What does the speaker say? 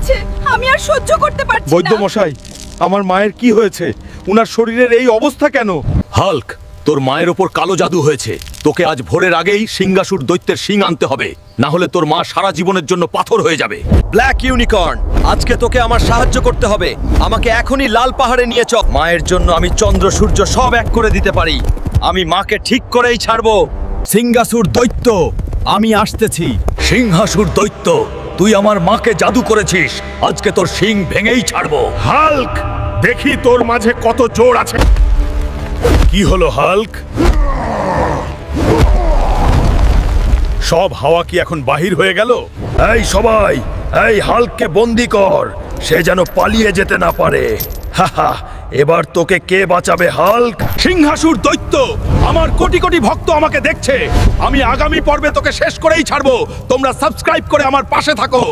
হচ্ছে, আমি আর সহ্য করতে পারছি না। বৈদ্য মশাই, আমার মায়ের কি হয়েছে? উনার শরীরের এই অবস্থা কেন? হাল্ক, তোর মায়ের ওপর কালো জাদু হয়েছে। তোকে আজ ভোরের আগেই সিংহাসুর দৈত্যের শিং আনতে হবে, না হলে তোর মা সারা জীবনের জন্য পাথর হয়ে যাবে। ব্ল্যাক ইউনিকর্ন, আজকে তোকে আমার সাহায্য করতে হবে। আমাকে এখনই লাল পাহাড়ে নিয়ে চল। মায়ের জন্য আমি চন্দ্র সূর্য সব এক করে দিতে পারি। আমি মাকে ঠিক করেই ছাড়বো। সিংহাসুর দৈত্য, আমি আসতেছি। সিংহাসুর দৈত্য, তুই আমার মাকে জাদু করেছিস, আজকে তোর শিং ভেঙেই ছাড়বো। হাল্ক, দেখি তোর মাঝে কত জোর আছে। কি হলো হাল্ক? সব হাওয়া কি এখন বাহির হয়ে গেল? এই সবাই, এই হাল্ককে বন্দি কর, সে যেন পালিয়ে যেতে না পারে। হাহা, এবার তোকে কে বাঁচাবে হাল্ক? সিংহাসুর দৈত্য, আমার কোটি কোটি ভক্ত আমাকে দেখছে। আমি আগামী পর্বে তোকে শেষ করেই ছাড়বো। তোমরা সাবস্ক্রাইব করে আমার পাশে থাকো।